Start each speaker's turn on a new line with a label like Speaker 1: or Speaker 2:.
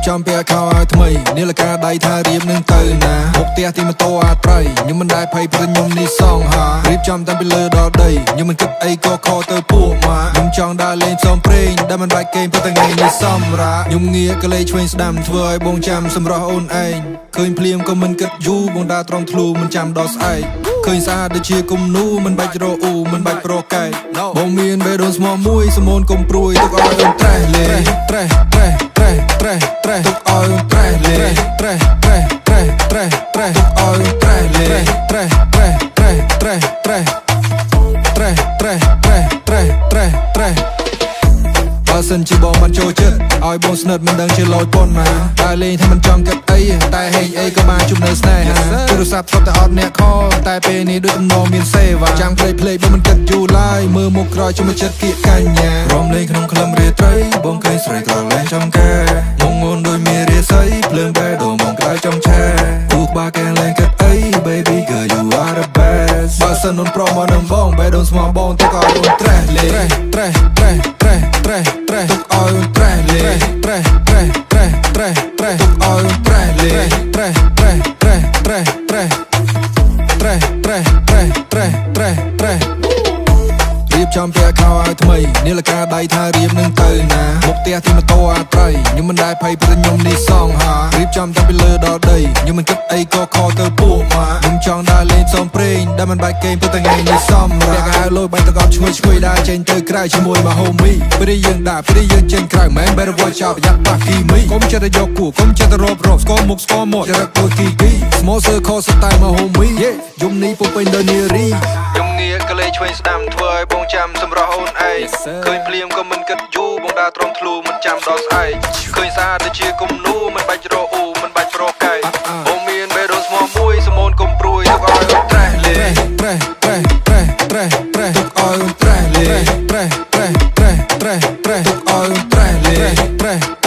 Speaker 1: ចំពាក់ខោឲ្យថ្មីនាឡិកាដៃថារៀបនឹងទៅណាមុខផ្ទះទីម៉ូតូអាត្រៃខ្ញុំមិនដែលភ័យព្រឹកខ្ញុំនេះសងហារៀបចំតាំងពីលើដល់ដីខ្ញុំមិនគិតអីក៏ខទៅពួកម៉ាខ្ញុំចង់ដើរលេងផ្សងព្រេងដែលមិនបាច់គេងព្រោះថ្ងៃនេះសម្រាប់ខ្ញុំងាកក៏លេងឆ្វេងស្ដាំធ្វើឲ្យបងចាំសម្រស់អូនឯងឃើញភ្លៀងក៏មិនគិតយូរបងដើរត្រង់ធ្លូមិនចាំដល់ស្អែកឃើញស្អាតដូចជាគំនូមិនបាច់រអ៊ូមិនបាច់ប្រកែកបងមានបេះដូងស្មោះមួយសមូនកុំព្រួយទុកឲ្យអូនត្រេះលេត្រេះត្រេះត្រេះត្រេះត្រេះទុកឲ្យអូនត្រេះលេត្រេះត្រេះត្រេះត្រេះត្រេះទុកឲ្យអូនត្រេះលេត្រេះត្រេះត្រេះត្រេះត្រេះត្រេះត្រេះត្រេះត្រេះត្រេះត្រេះបើសិនជាបងបានចូលចិត្តឲ្យបងស្និទ្ធមិនដឹងជាលយប៉ុនណាតែលេងថាមិនចង់គិតអីតែហេងអីក៏បានជុំនៅស្នេហាទូរស័ព្ទស្រាប់តែអត់អ្នកខលតែពេលនេះដូចទំនងមានសេវាចាំងភ្លេចបងមិនគិតយូរឡើយមើលមុខក្រោយជុំចិត្តគៀកកញ្ញារំលេងក្នុងក្លឹមរាត្រីបងឃើញស្រីក្រលែងចំកែមុងងន់ដូចមានរាសីភ្លើងបែដងបងក្តៅចំឆែទូក្បាលកែលែងគិតអី baby girl you are the best បើសិនអូនប្រមនឹងបងបែដងស្មោះបងទុកឲ្យអូនត្រេះលេត្រេះត្រេះត្រេះត្រេះត្រេះទុកឲ្យអូនត្រេះលេត្រេះត្រេះត្រេះត្រេះត្រេះទុកឲ្យអូនត្រេះលេត្រេះត្រេះត្រេះត្រេះត្រេះត្រេះត្រេះត្រេះត្រេះត្រេះត្រេះរៀបចំពាក់ខោឲ្យថ្មីនាឡិកាដៃថារៀបនឹងទៅណាមុខផ្ទះទីម៉ូតូអាត្រៃខ្ញុំមិនដែលភ័យព្រឹកខ្ញុំនេះសងហារៀបចំតាំងពីលើដល់ដីខ្ញុំមិនគិតអីក៏ខទៅពួកម៉ាខ្ញុំចង់ដើរលេងផ្សងព្រេងដែលមិនបាច់គេងព្រោះថ្ងៃនេះសម្រាប់តែឲ្យលុយបាញ់តកប់ឈ្ងុយឈ្ងុយដើរចេញទៅក្រៅជាមួយមក homie ពេលយើងដើរពេលយើងចេញក្រៅមិន better watch out ប្រយ័ត្នប៉ះគីមីកុំចិត្តទៅយកគូកុំចិត្តទៅរបស្គមមុខស្គមមាត់ចរិតគួរគីគី small circle ស្ទាយមក homie យំនេះពុំពេញដល់នារីខ្ញុំងាកក៏លេងឆ្វេងស្ដាំធ្វើឲ្យបងចាំសម្រស់អូនឯងឃើញភ្លៀងក៏មិនគិតយូរបងដើរត្រង់ធ្លូមិនចាំដល់ស្អែកឃើញស្អាតដូចជាគំនូមិនបាច់រអ៊ូមិនបាច់ប្រកែកបងមានបេះដូងស្មោះមួយសមូនកុំព្រួយទុកឲ្យអូនត្រេះលេត្រេះត្រេះត្រេះត្រេះត្រេះទុកឲ្យអូនត្រេះលេត្រេះត្រេះត្រេះត្រេះត្រេះទុកឲ្យអូនត្រេះលេត្រេះ